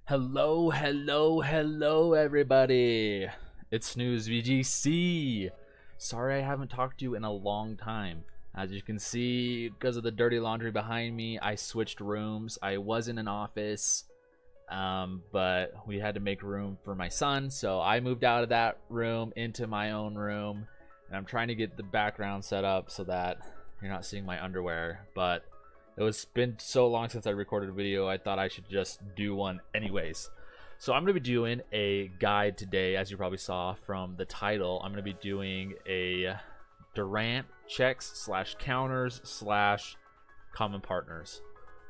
Hello, everybody. It's SnoozeVGC. Sorry I haven't talked to you in a long time. As you can see, because of the dirty laundry behind me, I switched rooms. I was in an office, but we had to make room for my son, so I moved out of that room into my own room, and I'm trying to get the background set up so that you're not seeing my underwear, but it's been so long since I recorded a video, I thought I should just do one anyways. So I'm going to be doing a guide today, as you probably saw from the title. I'm going to be doing a Durant checks / counters / common partners.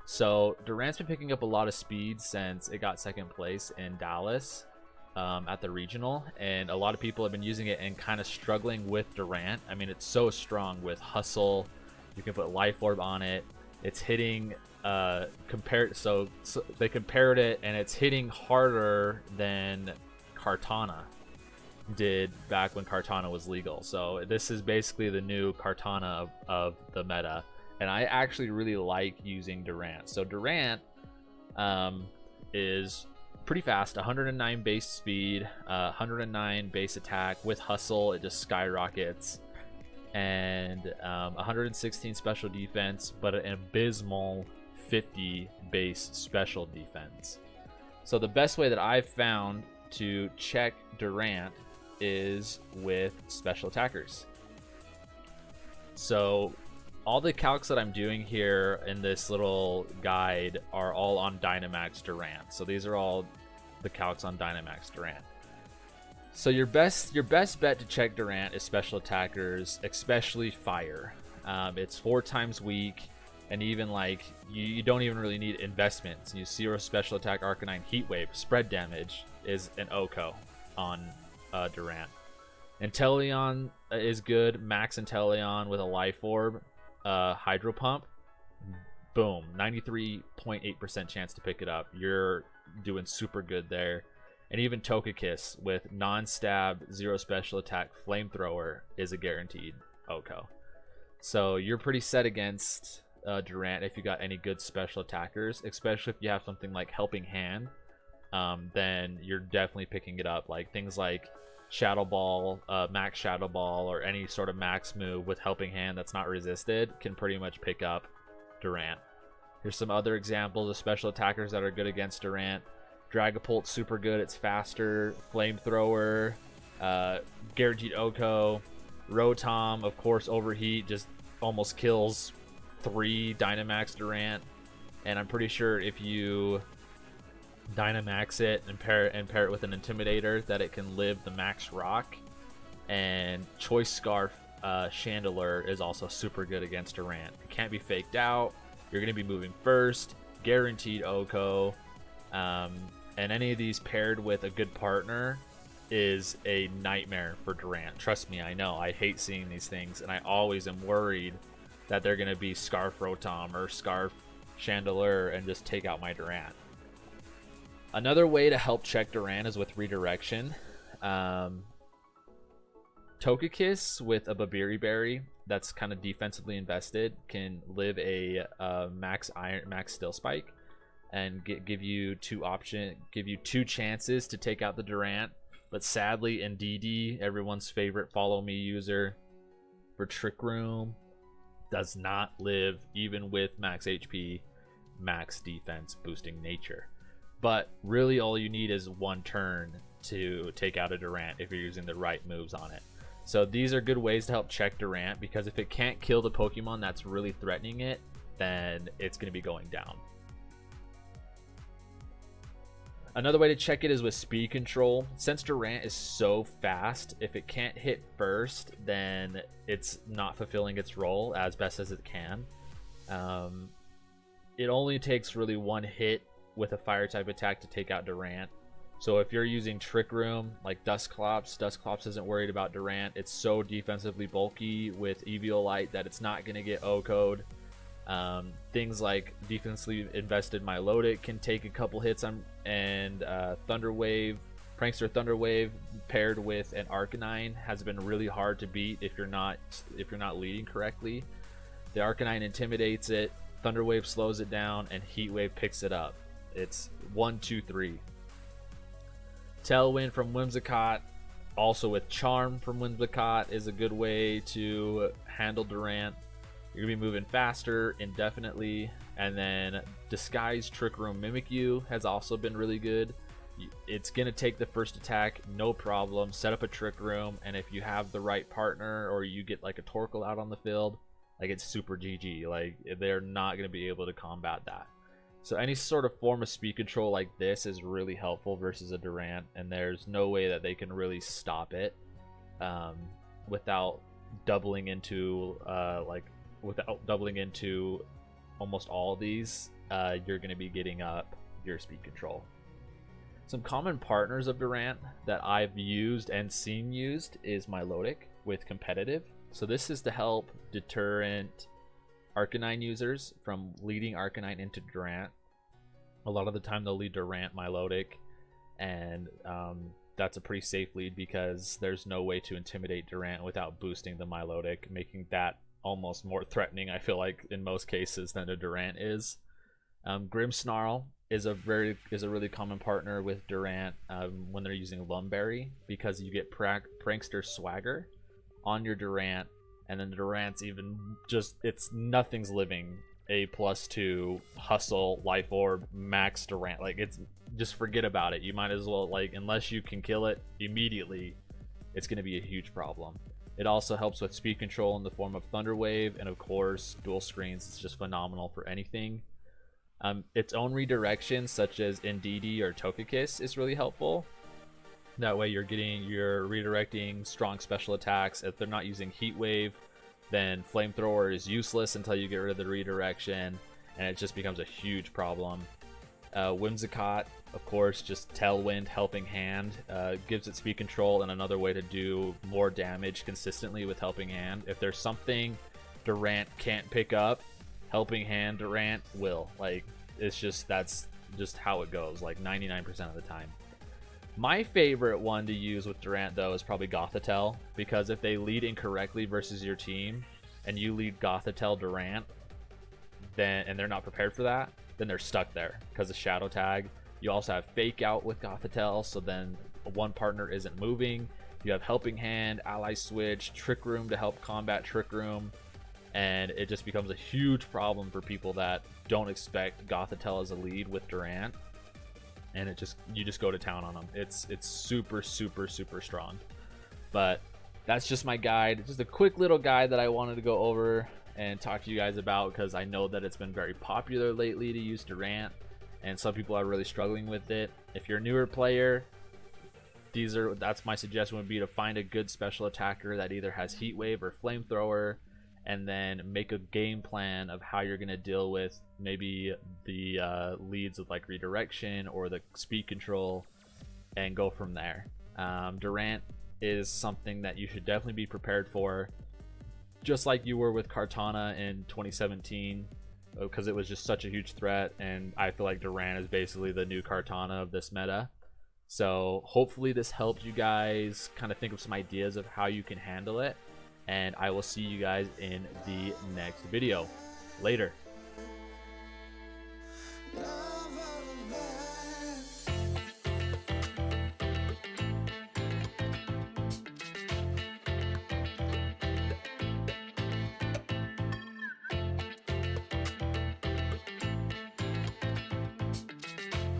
So Durant's been picking up a lot of speed since it got second place in Dallas at the regional, and a lot of people have been using it and kind of struggling with Durant. I mean, it's so strong with hustle. You can put life orb on it. It's hitting so they compared it, and it's hitting harder than Kartana did back when Kartana was legal. So this is basically the new Kartana of the meta, and I actually really like using Durant. So Durant is pretty fast, 109 base speed, 109 base attack. With hustle, it just skyrockets, and 116 special defense, but an abysmal 50 base special defense. So the best way that I've found to check Durant is with special attackers. So all the calcs that I'm doing here in this little guide are all on Dynamax Durant. So these are all the calcs on Dynamax Durant. So your best bet to check Durant is special attackers, especially fire. It's 4 times weak, and even like you don't even really need investments. You 0 special attack, Arcanine, Heat Wave, spread damage is an OHKO on Durant. Inteleon is good, max Inteleon with a life orb, Hydro Pump, boom, 93.8% chance to pick it up. You're doing super good there. And even Togekiss with non-stab, 0 special attack, flamethrower is a guaranteed OHKO. So you're pretty set against Durant if you got any good special attackers, especially if you have something like Helping Hand. Then you're definitely picking it up. Like things like Shadow Ball, Max Shadow Ball, or any sort of max move with Helping Hand that's not resisted can pretty much pick up Durant. Here's some other examples of special attackers that are good against Durant. Dragapult, super good, it's faster. Flamethrower, guaranteed OHKO. Rotom, of course, Overheat just almost kills 3 Dynamax Durant. And I'm pretty sure if you Dynamax it and pair it with an Intimidator, that it can live the max rock. And Choice Scarf Chandelure is also super good against Durant. It can't be faked out. You're going to be moving first. Guaranteed OHKO. And any of these paired with a good partner is a nightmare for Durant. Trust me, I know. I hate seeing these things, and I always am worried that they're going to be Scarf Rotom or Scarf Chandelure and just take out my Durant. Another way to help check Durant is with redirection. Togekiss with a Babiri Berry that's kind of defensively invested can live a max Steel Spike and give you 2 chances to take out the Durant. But sadly, in DD, everyone's favorite follow me user for Trick Room does not live even with max HP, max defense boosting nature. But really all you need is 1 turn to take out a Durant if you're using the right moves on it. So these are good ways to help check Durant, because if it can't kill the Pokemon that's really threatening it, then it's going to be going down. Another way to check it is with speed control. Since Durant is so fast, if it can't hit first, then it's not fulfilling its role as best as it can. It only takes really 1 hit with a fire type attack to take out Durant. So if you're using Trick Room like Dusclops isn't worried about Durant. It's so defensively bulky with Eviolite that it's not going to get OHKO'd. Things like defensively invested Milotic can take a couple hits on, and Thunder Wave Prankster Thunder Wave paired with an Arcanine has been really hard to beat if you're not leading correctly. The Arcanine intimidates it, Thunder Wave slows it down, and Heat Wave picks it up. It's 1, 2, 3. Tailwind from Whimsicott, also with Charm from Whimsicott, is a good way to handle Durant. You're gonna be moving faster indefinitely, and then Disguise, Trick Room, Mimikyu has also been really good. It's gonna take the first attack, no problem. Set up a Trick Room, and if you have the right partner or you get like a Torkoal out on the field, like it's super GG. Like they're not gonna be able to combat that. So any sort of form of speed control like this is really helpful versus a Durant, and there's no way that they can really stop it without doubling into almost all these. You're going to be getting up your speed control. Some common partners of Durant that I've used and seen used is Milotic with competitive. So this is to help deterrent Arcanine users from leading Arcanine into Durant. A lot of the time they'll lead Durant Milotic, and that's a pretty safe lead because there's no way to intimidate Durant without boosting the Milotic, making that almost more threatening, I feel like, in most cases than a Durant is. Grimmsnarl is a really common partner with Durant when they're using Lumberry, because you get Prankster Swagger on your Durant, and then the Durant's even just, nothing's living. A +2 hustle, life orb, max Durant. Like, it's just, forget about it. You might as well, like, unless you can kill it immediately, it's going to be a huge problem. It also helps with speed control in the form of Thunder Wave, and of course dual screens. It's just phenomenal for anything. Its own redirection, such as Indeedee or Togekiss, is really helpful. That way you're redirecting strong special attacks. If they're not using Heat Wave, then Flamethrower is useless until you get rid of the redirection, and it just becomes a huge problem. Whimsicott, of course, just Tailwind, Helping Hand, gives it speed control and another way to do more damage consistently with Helping Hand. If there's something Durant can't pick up, Helping Hand Durant will. Like, it's just, that's just how it goes, like 99% of the time. My favorite one to use with Durant, though, is probably Gothitelle, because if they lead incorrectly versus your team, and you lead Gothitelle Durant, and they're not prepared for that, then they're stuck there because of Shadow Tag. You also have Fake Out with Gothitelle, so then one partner isn't moving. You have Helping Hand, Ally Switch, Trick Room to help combat Trick Room, and it just becomes a huge problem for people that don't expect Gothitelle as a lead with Durant. And you just go to town on them. It's super strong. But that's just my guide. Just a quick little guide that I wanted to go over and talk to you guys about, because I know that it's been very popular lately to use Durant, and some people are really struggling with it. If you're a newer player, that's my suggestion would be to find a good special attacker that either has Heat Wave or Flamethrower, and then make a game plan of how you're going to deal with maybe the leads with like redirection or the speed control, and go from there. Durant is something that you should definitely be prepared for, just like you were with Kartana in 2017, because it was just such a huge threat, and I feel like Durant is basically the new Kartana of this meta. So hopefully this helped you guys kind of think of some ideas of how you can handle it, and I will see you guys in the next video. Later.